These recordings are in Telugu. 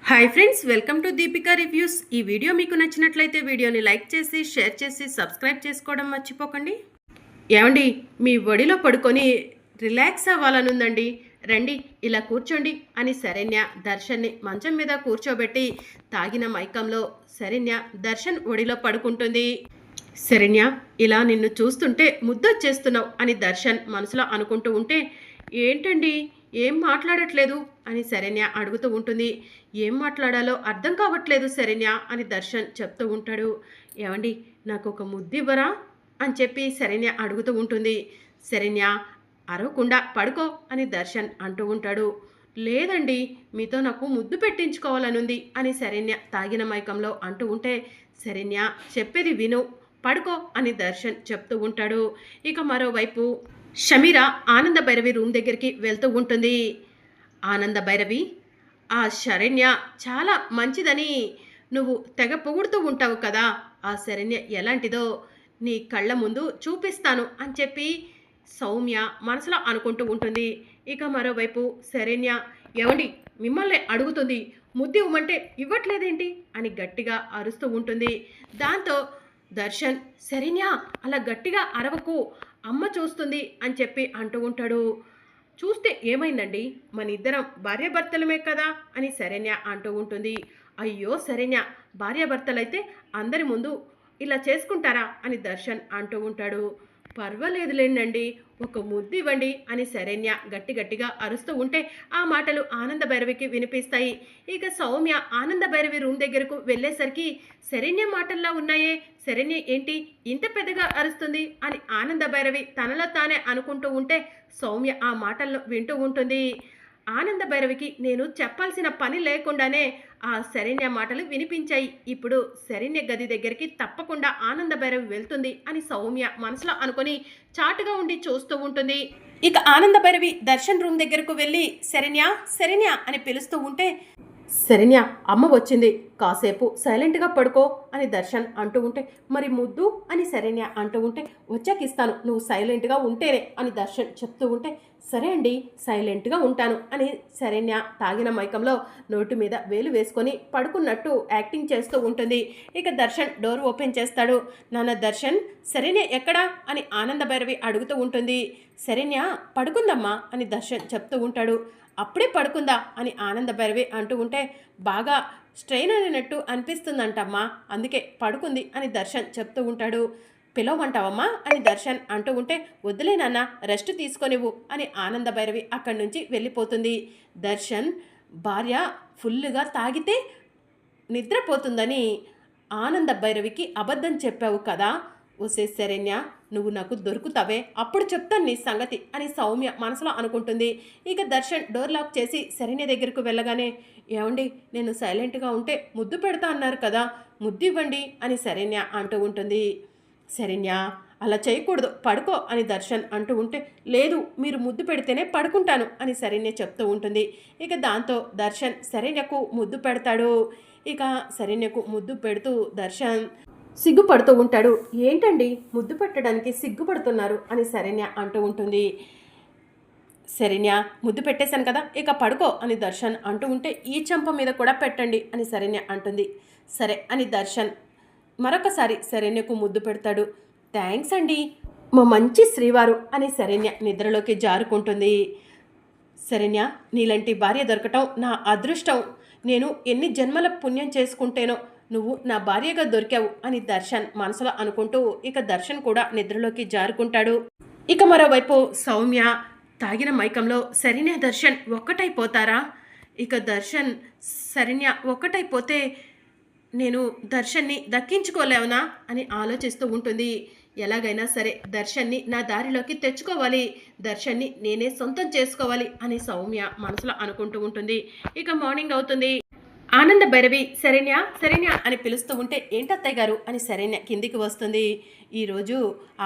Hi friends, welcome to Deepika reviews. ఈ వీడియో మీకు నచ్చినట్లయితే వీడియోని లైక్ చేసి షేర్ చేసి సబ్స్క్రైబ్ చేసుకోవడం మర్చిపోకండి. ఏమండి, మీ ఒడిలో పడుకొని రిలాక్స్ అవ్వాలనుందండి, రండి ఇలా కూర్చోండి అని శరణ్య దర్శన్ని మంచం మీద కూర్చోబెట్టి తాగిన మైకంలో శరణ్య దర్శన్ ఒడిలో పడుకుంటుంది. శరణ్య, ఇలా నిన్ను చూస్తుంటే ముద్దొచ్చేస్తున్నావు అని దర్శన్ మనసులో అనుకుంటూ ఉంటే, ఏంటండి ఏం మాట్లాడట్లేదు అని శరణ్య అడుగుతూ ఉంటుంది. ఏం మాట్లాడాలో అర్థం కావట్లేదు శరణ్య అని దర్శన్ చెప్తూ ఉంటాడు. ఏమండి, నాకు ఒక ముద్దివ్వరా అని చెప్పి శరణ్య అడుగుతూ ఉంటుంది. శరణ్య, అరవకుండా పడుకో అని దర్శన్ అంటూ ఉంటాడు. లేదండి, మీతో నాకు ముద్దు పెట్టించుకోవాలనుంది అని శరణ్య తాగిన మైకంలో అంటూ ఉంటే, శరణ్య చెప్పేది విను, పడుకో అని దర్శన్ చెప్తూ ఉంటాడు. ఇక మరోవైపు షమీర ఆనంద భైరవి రూమ్ దగ్గరికి వెళ్తూ ఉంటుంది. ఆనంద భైరవి, ఆ శరణ్య చాలా మంచిదని నువ్వు తెగ పొగుడుతూ ఉంటావు కదా, ఆ శరణ్య ఎలాంటిదో నీ కళ్ళ ముందు చూపిస్తాను అని చెప్పి సౌమ్య మనసులో అనుకుంటూ ఉంటుంది. ఇక మరోవైపు శరణ్య, ఏమండి మిమ్మల్ని అడుగుతుంది, ముద్దు ఇవ్వమంటే ఇవ్వట్లేదేంటి అని గట్టిగా అరుస్తూ ఉంటుంది. దాంతో దర్శన్, శరణ్య అలా గట్టిగా అరవకు, అమ్మ చూస్తుంది అని చెప్పి అంటూ ఉంటాడు. చూస్తే ఏమైందండి, మన ఇద్దరం భార్యాభర్తలమే కదా అని శరణ్య అంటూ ఉంటుంది. అయ్యో శరణ్య, భార్యాభర్తలైతే అందరి ముందు ఇలా చేసుకుంటారా అని దర్శన్ అంటూ ఉంటాడు. పర్వాలేదులేండి, ఒక ముద్దు ఇవ్వండి అని శరణ్య గట్టిగా అరుస్తూ ఉంటే ఆ మాటలు ఆనంద భైరవికి వినిపిస్తాయి. ఇక సౌమ్య ఆనంద భైరవి రూమ్ దగ్గరకు వెళ్ళేసరికి, శరణ్య మాటల్లా ఉన్నాయే, శరణ్య ఏంటి ఇంత పెద్దగా అరుస్తుంది అని ఆనంద భైరవి తనలో తానే అనుకుంటూ ఉంటే సౌమ్య ఆ మాటలను వింటూ ఉంటుంది. ఆనంద భైరవికి నేను చెప్పాల్సిన పని లేకుండానే ఆ శరణ్య మాటలు వినిపించాయి. ఇప్పుడు శరణ్య గది దగ్గరికి తప్పకుండా ఆనంద భైరవి వెళ్తుంది అని సౌమ్య మనసులో అనుకొని చాటుగా ఉండి చూస్తూ ఉంటుంది. ఇక ఆనంద భైరవి దర్శన్ రూమ్ దగ్గరకు వెళ్ళి శరణ్య శరణ్య అని పిలుస్తూ ఉంటే, శరణ్య అమ్మ వచ్చింది, కాసేపు సైలెంట్గా పడుకో అని దర్శన్ అంటూ ఉంటే, మరి ముద్దు అని శరణ్య అంటూ ఉంటే, వచ్చాక ఇస్తాను, నువ్వు సైలెంట్గా ఉంటేనే అని దర్శన్ చెప్తూ ఉంటే, సరే అండి సైలెంట్గా ఉంటాను అని శరణ్య తాగిన మైకంలో నోటి మీద వేలు వేసుకొని పడుకున్నట్టు యాక్టింగ్ చేస్తూ ఉంటుంది. ఇక దర్శన్ డోర్ ఓపెన్ చేస్తాడు. నాన్న దర్శన్, శరణ్య ఎక్కడా అని ఆనంద భైరవి అడుగుతూ ఉంటుంది. శరణ్య పడుకుందమ్మా అని దర్శన్ చెప్తూ ఉంటాడు. అప్పుడే పడుకుందా అని ఆనంద భైరవి అంటూ ఉంటే, బాగా స్ట్రెయిన్ అయినట్టు అనిపిస్తుందంటమ్మా, అందుకే పడుకుంది అని దర్శన్ చెప్తూ ఉంటాడు. పిలవమంటావమ్మా అని దర్శన్ అంటూ ఉంటే, వద్దులే నాన్న, రెస్ట్ తీసుకొనివ్వు అని ఆనంద భైరవి అక్కడి నుంచి వెళ్ళిపోతుంది. దర్శన్ భార్య ఫుల్లుగా తాగితే నిద్రపోతుందని ఆనంద భైరవికి అబద్ధం చెప్పావు కదా, ఓసే శరణ్య నువ్వు నాకు దొరుకుతావే, అప్పుడు చెప్తాను నీ సంగతి అని సౌమ్య మనసులో అనుకుంటుంది. ఇక దర్శన్ డోర్ లాక్ చేసి శరణ్య దగ్గరకు వెళ్ళగానే, ఏమండి నేను సైలెంట్గా ఉంటే ముద్దు పెడతా అన్నారు కదా, ముద్దు ఇవ్వండి అని శరణ్య అంటూ ఉంటుంది. శరణ్య అలా చేయకూడదు, పడుకో అని దర్శన్ అంటూ ఉంటే, లేదు మీరు ముద్దు పెడితేనే పడుకుంటాను అని శరణ్య చెప్తూ ఉంటుంది. ఇక దాంతో దర్శన్ శరణ్యకు ముద్దు పెడతాడు. ఇక శరణ్యకు ముద్దు పెడుతూ దర్శన్ సిగ్గుపడుతూ ఉంటాడు. ఏంటండి ముద్దు పెట్టడానికి సిగ్గుపడుతున్నారు అని శరణ్య అంటూ ఉంటుంది. శరణ్య ముద్దు పెట్టేశాను కదా, ఇక పడుకో అని దర్శన్ అంటూ ఉంటే, ఈ చెంప మీద కూడా పెట్టండి అని శరణ్య అంటుంది. సరే అని దర్శన్ మరొకసారి శరణ్యకు ముద్దు పెడతాడు. థ్యాంక్స్ అండి, మా మంచి శ్రీవారు అని శరణ్య నిద్రలోకి జారుకుంటుంది. శరణ్య, నీలాంటి భార్య దొరకటం నా అదృష్టం, నేను ఎన్ని జన్మల పుణ్యం చేసుకుంటేనో నువ్వు నా భార్యగా దొరికావు అని దర్శన్ మనసులో అనుకుంటూ ఇక దర్శన్ కూడా నిద్రలోకి జారుకుంటాడు. ఇక మరోవైపు సౌమ్య తాగిన మైకంలో శరణ్య దర్శన్ ఒక్కటైపోతారా, ఇక దర్శన్ శరణ్య ఒక్కటైపోతే నేను దర్శన్ని దక్కించుకోలేవునా అని ఆలోచిస్తూ ఉంటుంది. ఎలాగైనా సరే దర్శన్ని నా దారిలోకి తెచ్చుకోవాలి, దర్శన్ని నేనే సొంతం చేసుకోవాలి అని సౌమ్య మనసులో అనుకుంటూ ఉంటుంది. ఇక మార్నింగ్ అవుతుంది. ఆనంద భైరవి శరణ్య శరణ్య అని పిలుస్తూ ఉంటే, ఏంటత్తయ్య గారు అని శరణ్య కిందికి వస్తుంది. ఈరోజు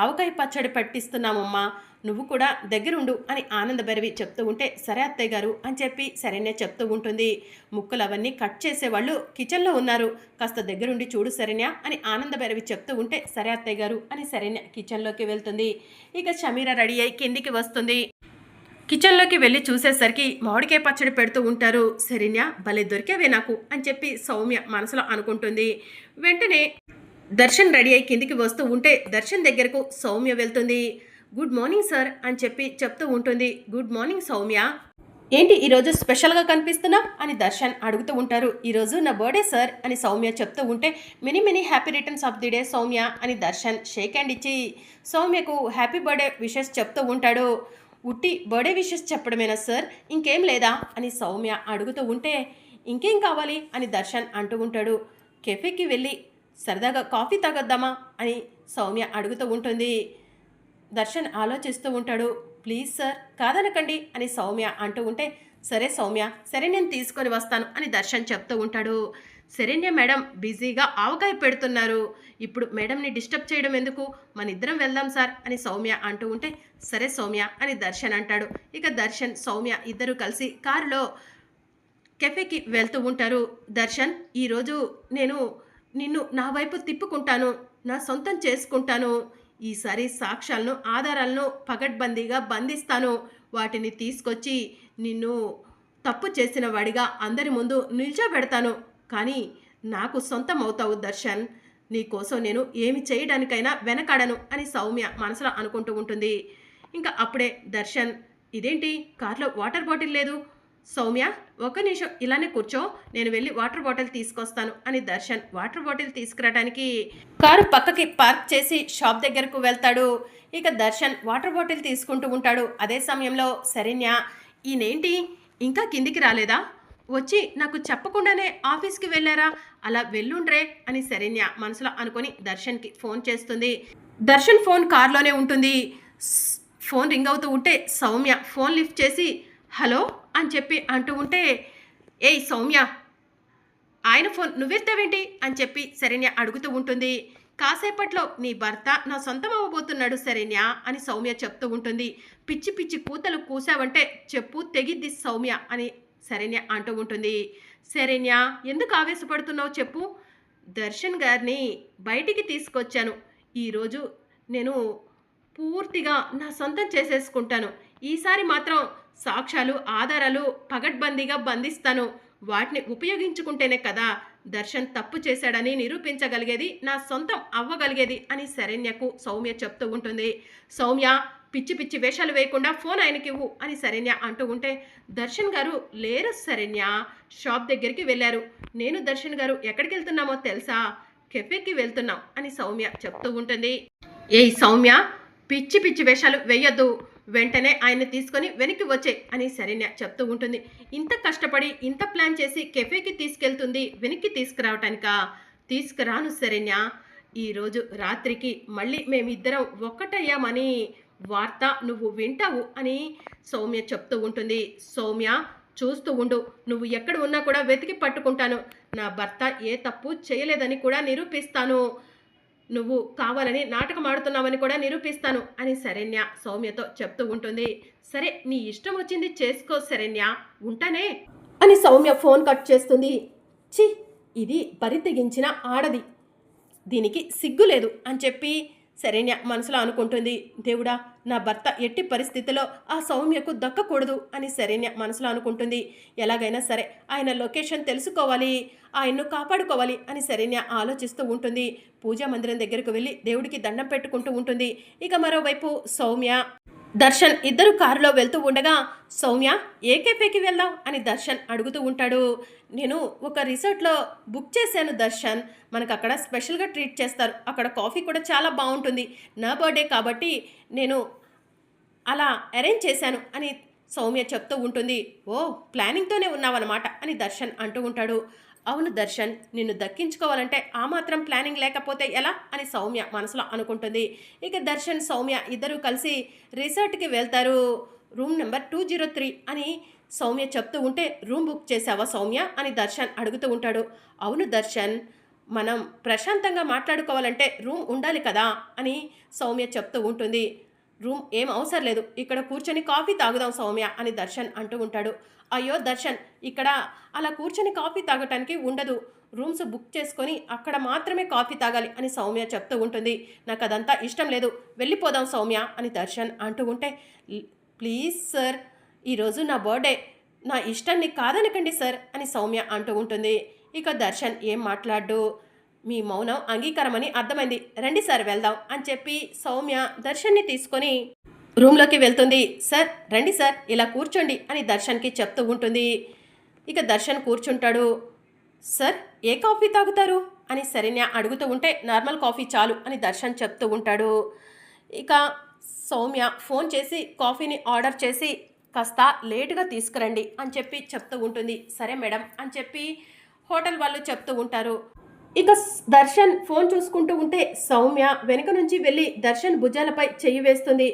ఆవకాయ పచ్చడి పట్టిస్తున్నామమ్మా, నువ్వు కూడా దగ్గరుండు అని ఆనంద భైరవి చెప్తూ ఉంటే, సరే అత్తయ్య గారు అని చెప్పి శరణ్య చెప్తూ ఉంటుంది. ముక్కలు అవన్నీ కట్ చేసేవాళ్ళు కిచెన్లో ఉన్నారు, కాస్త దగ్గరుండి చూడు శరణ్య అని ఆనంద భైరవి చెప్తూ ఉంటే, సరే అత్తయ్య గారు అని శరణ్య కిచెన్లోకి వెళ్తుంది. ఇక షమీర రెడీ అయి కిందికి వస్తుంది. కిచెన్లోకి వెళ్ళి చూసేసరికి మామిడికాయ పచ్చడి పెడుతూ ఉంటారు. శరణ్య భలే దొరికేవే నాకు అని చెప్పి సౌమ్య మనసులో అనుకుంటుంది. వెంటనే దర్శన్ రెడీ అయి కిందికి వస్తూ ఉంటే దర్శన్ దగ్గరకు సౌమ్య వెళ్తుంది. గుడ్ మార్నింగ్ సార్ అని చెప్పి చెప్తూ ఉంటుంది. గుడ్ మార్నింగ్ సౌమ్య, ఏంటి ఈరోజు స్పెషల్గా కనిపిస్తున్నా అని దర్శన్ అడుగుతూ ఉంటారు. ఈరోజు నా బర్త్డే సార్ అని సౌమ్య చెప్తూ ఉంటే many many happy returns of the day Soumya అని దర్శన్ షేక్ హ్యాండ్ ఇచ్చి సౌమ్యకు హ్యాపీ బర్త్డే విషెస్ చెప్తూ ఉంటాడు. ఉట్టి బర్త్డే విషెస్ చెప్పడమేనా సార్, ఇంకేం లేదా అని సౌమ్య అడుగుతూ ఉంటే ఇంకేం కావాలి అని దర్శన్ అంటూ ఉంటాడు. కెఫేకి వెళ్ళి సరదాగా కాఫీ తాగొద్దామా అని సౌమ్య అడుగుతూ ఉంటుంది. దర్శన్ ఆలోచిస్తూ ఉంటాడు. ప్లీజ్ సార్ కాదనకండి అని సౌమ్య అంటూ ఉంటే సరే సౌమ్య, సరే నేను తీసుకొని వస్తాను అని దర్శన్ చెప్తూ ఉంటాడు. శరణ్య మేడం బిజీగా ఆవకాయ పెడుతున్నారు, ఇప్పుడు మేడంని డిస్టర్బ్ చేయడం ఎందుకు, మన ఇద్దరం వెళ్దాం సార్ అని సౌమ్య అంటూ ఉంటే సరే సౌమ్య అని దర్శన్ అంటాడు. ఇక దర్శన్ సౌమ్య ఇద్దరు కలిసి కారులో కెఫేకి వెళ్తూ ఉంటారు. దర్శన్, ఈరోజు నేను నిన్ను నా వైపు తిప్పుకుంటాను, నా సొంతం చేసుకుంటాను. ఈసారి సాక్ష్యాలను ఆధారాలను పగడ్బందీగా బంధిస్తాను. వాటిని తీసుకొచ్చి నిన్ను తప్పు చేసిన వాడిగా అందరి ముందు నిల్చోబెడతాను. కానీ నాకు సొంతం అవుతావు దర్శన్, నీకోసం నేను ఏమి చేయడానికైనా వెనకాడను అని సౌమ్య మనసులో అనుకుంటూ ఉంటుంది. ఇంకా అప్పుడే దర్శన్, ఇదేంటి కార్లో వాటర్ బాటిల్ లేదు, సౌమ్య ఒక నిమిషం ఇలానే కూర్చో, నేను వెళ్ళి వాటర్ బాటిల్ తీసుకొస్తాను అని దర్శన్ వాటర్ బాటిల్ తీసుకురావడానికి కారు పక్కకి పార్క్ చేసి షాప్ దగ్గరకు వెళ్తాడు. ఇక దర్శన్ వాటర్ బాటిల్ తీసుకుంటూ ఉంటాడు. అదే సమయంలో శరణ్య, ఈయనేంటి ఇంకా కిందికి రాలేదా, వచ్చి నాకు చెప్పకుండానే ఆఫీస్కి వెళ్ళారా, అలా వెళ్ళుండ్రే అని శరణ్య మనసులో అనుకొని దర్శన్కి ఫోన్ చేస్తుంది. దర్శన్ ఫోన్ కార్లోనే ఉంటుంది. ఫోన్ రింగ్ అవుతూ ఉంటే సౌమ్య ఫోన్ లిఫ్ట్ చేసి హలో అని చెప్పి అంటూ ఉంటే ఏయ్ సౌమ్య, ఆయన ఫోన్ నువ్వెత్తావేంటి అని చెప్పి శరణ్య అడుగుతూ ఉంటుంది. కాసేపట్లో నీ భర్త నా సొంతం అవ్వబోతున్నాడు శరణ్య అని సౌమ్య చెప్తూ ఉంటుంది. పిచ్చి పిచ్చి కూతలు కూసావంటే చెప్పు తెగిద్ది సౌమ్య అని శరణ్య అంటూ ఉంటుంది. శరణ్య ఎందుకు ఆవేశపడుతున్నావు చెప్పు, దర్శన్ గారిని బయటికి తీసుకొచ్చాను, ఈరోజు నేను పూర్తిగా నా సొంతం చేసేసుకుంటాను. ఈసారి మాత్రం సాక్ష్యాలు ఆధారాలు పగడ్బందీగా బంధిస్తాను. వాటిని ఉపయోగించుకుంటేనే కదా దర్శన్ తప్పు చేశాడని నిరూపించగలిగేది, నా సొంతం అవ్వగలిగేది అని శరణ్యకు సౌమ్య చెప్తూ ఉంటుంది. సౌమ్య పిచ్చి పిచ్చి వేషాలు వేయకుండా ఫోన్ ఆయనకి ఇవ్వు అని శరణ్య అంటూ ఉంటే దర్శన్ గారు లేరు శరణ్య, షాప్ దగ్గరికి వెళ్ళారు. నేను దర్శన్ గారు ఎక్కడికి వెళ్తున్నామో తెలుసా, కెఫేకి వెళ్తున్నాం అని సౌమ్య చెప్తూ ఉంటుంది. ఏయ్ సౌమ్య, పిచ్చి పిచ్చి వేషాలు వేయొద్దు, వెంటనే ఆయన్ని తీసుకొని వెనక్కి వచ్చే అని శరణ్య చెప్తూ ఉంటుంది. ఇంత కష్టపడి ఇంత ప్లాన్ చేసి కెఫేకి తీసుకెళ్తుంది, వెనక్కి తీసుకురావటానికా, తీసుకురాను శరణ్య. ఈరోజు రాత్రికి మళ్ళీ మేమిద్దరం ఒక్కటయ్యామని వార్త నువ్వు వింటావు అని సౌమ్య చెప్తూ ఉంటుంది. సౌమ్య చూస్తూ ఉండు, నువ్వు ఎక్కడ ఉన్నా కూడా వెతికి పట్టుకుంటాను, నా భర్త ఏ తప్పు చేయలేదని కూడా నిరూపిస్తాను, నువ్వు కావాలని నాటకం ఆడుతున్నావని కూడా నిరూపిస్తాను అని శరణ్య సౌమ్యతో చెప్తూ ఉంటుంది. సరే నీ ఇష్టం వచ్చింది చేసుకో శరణ్య, ఉంటానే అని సౌమ్య ఫోన్ కట్ చేస్తుంది. చి, ఇది బరి తెగించిన ఆడది, దీనికి సిగ్గు లేదు అని చెప్పి శరణ్య మనసులో అనుకుంటుంది. దేవుడా, నా భర్త ఎట్టి పరిస్థితిలో ఆ సౌమ్యకు దక్కకూడదు అని శరణ్య మనసులో అనుకుంటుంది. ఎలాగైనా సరే ఆయన లొకేషన్ తెలుసుకోవాలి, ఆయన్ను కాపాడుకోవాలి అని శరణ్య ఆలోచిస్తూ ఉంటుంది. పూజా మందిరం దగ్గరకు వెళ్ళి దేవుడికి దండం పెట్టుకుంటూ ఉంటుంది. ఇక మరోవైపు సౌమ్య దర్శన్ ఇద్దరు కారులో వెళ్తూ ఉండగా సౌమ్య ఏ కెఫేకి వెళ్దాం అని దర్శన్ అడుగుతూ ఉంటాడు. నేను ఒక రిసార్ట్లో బుక్ చేశాను దర్శన్, మనకు అక్కడ స్పెషల్గా ట్రీట్ చేస్తారు, అక్కడ కాఫీ కూడా చాలా బాగుంటుంది, నా బర్త్డే కాబట్టి నేను అలా అరేంజ్ చేశాను అని సౌమ్య చెప్తూ ఉంటుంది. ఓ ప్లానింగ్తోనే ఉన్నావన్నమాట అని దర్శన్ అంటూ ఉంటాడు. అవును దర్శన్, నిన్ను దక్కించుకోవాలంటే ఆ మాత్రం ప్లానింగ్ లేకపోతే ఎలా అని సౌమ్య మనసులో అనుకుంటుంది. ఇక దర్శన్ సౌమ్య ఇద్దరూ కలిసి రిసార్ట్కి వెళ్తారు. రూమ్ నెంబర్ 203 అని సౌమ్య చెప్తూ ఉంటే రూమ్ బుక్ చేసావా సౌమ్య అని దర్శన్ అడుగుతూ ఉంటాడు. అవును దర్శన్, మనం ప్రశాంతంగా మాట్లాడుకోవాలంటే రూమ్ ఉండాలి కదా అని సౌమ్య చెప్తూ ఉంటుంది. రూమ్ ఏం అవసరం లేదు, ఇక్కడ కూర్చొని కాఫీ తాగుదాం సౌమ్య అని దర్శన్ అంటూ ఉంటాడు. అయ్యో దర్శన్, ఇక్కడ అలా కూర్చొని కాఫీ తాగటానికి ఉండదు, రూమ్స్ బుక్ చేసుకొని అక్కడ మాత్రమే కాఫీ తాగాలి అని సౌమ్య చెప్తూ ఉంటుంది. నాకు అదంతా ఇష్టం లేదు, వెళ్ళిపోదాం సౌమ్య అని దర్శన్ అంటూ ఉంటే ప్లీజ్ సార్, ఈరోజు నా బర్త్డే, నా ఇష్టాన్ని కాదనకండి సార్ అని సౌమ్య అంటూ ఉంటుంది. ఇక దర్శన్ ఏం మాట్లాడు. మీ మౌనం అంగీకారమని అర్థమైంది, రండి సార్ వెళ్దాం అని చెప్పి సౌమ్య దర్శన్ని తీసుకొని రూమ్లోకి వెళ్తుంది. సార్ రండి సార్, ఇలా కూర్చోండి అని దర్శన్కి చెప్తూ ఉంటుంది. ఇక దర్శన్ కూర్చుంటాడు. సార్ ఏ కాఫీ తాగుతారు అని శరణ్య అడుగుతూ ఉంటే నార్మల్ కాఫీ చాలు అని దర్శన్ చెప్తూ ఉంటాడు. ఇక సౌమ్య ఫోన్ చేసి కాఫీని ఆర్డర్ చేసి కాస్త లేటుగా తీసుకురండి అని చెప్పి చెప్తూ ఉంటుంది. సరే మేడం అని చెప్పి హోటల్ వాళ్ళు చెప్తూ ఉంటారు. ఇక దర్శన్ ఫోన్ చూసుకుంటూ ఉంటే సౌమ్య వెనుక నుంచి వెళ్ళి దర్శన్ భుజాలపై చెయ్యి వేస్తుంది.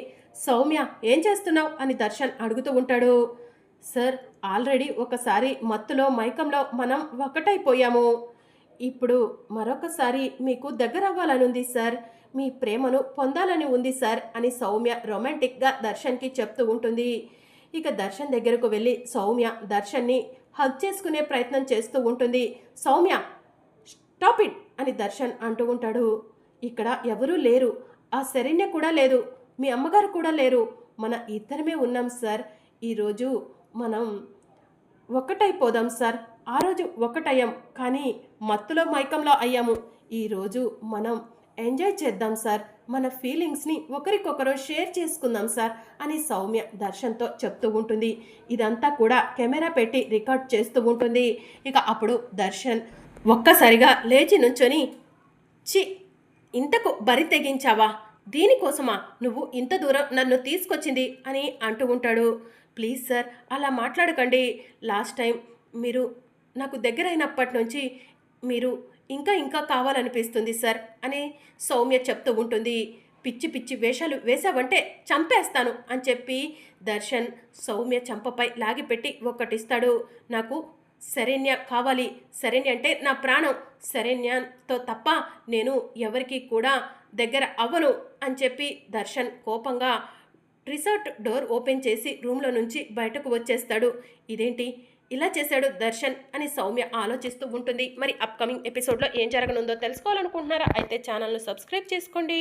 సౌమ్య ఏం చేస్తున్నావు అని దర్శన్ అడుగుతూ ఉంటాడు. సార్ ఆల్రెడీ ఒకసారి మత్తులో మైకంలో మనం ఒకటైపోయాము. ఇప్పుడు మరొకసారి మీకు దగ్గర అవ్వాలనుంది సార్, మీ ప్రేమను పొందాలని ఉంది సార్ అని సౌమ్య రొమాంటిక్గా దర్శన్కి చెప్తూ ఉంటుంది. ఇక దర్శన్ దగ్గరకు వెళ్ళి సౌమ్య దర్శన్ని హగ్ చేసుకునే ప్రయత్నం చేస్తూ ఉంటుంది. సౌమ్య స్టాప్ ఇట్ అని దర్శన్ అంటూ ఉంటాడు. ఇక్కడ ఎవరూ లేరు, ఆ శరణ్య కూడా లేదు, మీ అమ్మగారు కూడా లేరు, మన ఇద్దరమే ఉన్నాం సార్. ఈరోజు మనం ఒక్కటైపోదాం సార్. ఆ రోజు ఒకటయ్యాం కానీ మత్తులో మైకంలో అయ్యాము. ఈరోజు మనం ఎంజాయ్ చేద్దాం సార్, మన ఫీలింగ్స్ని ఒకరికొకరు షేర్ చేసుకుందాం సార్ అని సౌమ్య దర్శన్తో చెప్తూ ఉంటుంది. ఇదంతా కూడా కెమెరా పెట్టి రికార్డ్ చేస్తూ ఉంటుంది. ఇక అప్పుడు దర్శన్ ఒక్కసారిగా లేచి నుంచొని, చి ఇంతకు బరి తెగించావా, దీనికోసమా నువ్వు ఇంత దూరం నన్ను తీసుకొచ్చింది అని అంటూ ఉంటాడు. ప్లీజ్ సార్ అలా మాట్లాడకండి, లాస్ట్ టైం మీరు నాకు దగ్గరైనప్పటి నుంచి మీరు ఇంకా ఇంకా కావాలనిపిస్తుంది సార్ అని సౌమ్య చెప్తూ ఉంటుంది. పిచ్చి పిచ్చి వేషాలు వేశావంటే చంపేస్తాను అని చెప్పి దర్శన్ సౌమ్య చంపపై లాగిపెట్టి ఒక్కటిస్తాడు. నాకు శరణ్య కావాలి, శరణ్య అంటే నా ప్రాణం, శరణ్యతో తప్ప నేను ఎవరికి కూడా దగ్గర అవ్వను అని చెప్పి దర్శన్ కోపంగా రిసార్ట్ డోర్ ఓపెన్ చేసి రూమ్లో నుంచి బయటకు వచ్చేస్తాడు. ఇదేంటి ఇలా చేశాడు దర్శన్ అని సౌమ్య ఆలోచిస్తూ ఉంటుంది. మరి అప్కమింగ్ ఎపిసోడ్లో ఏం జరగనుందో తెలుసుకోవాలనుకుంటున్నారా? అయితే ఛానల్ను సబ్స్క్రైబ్ చేసుకోండి.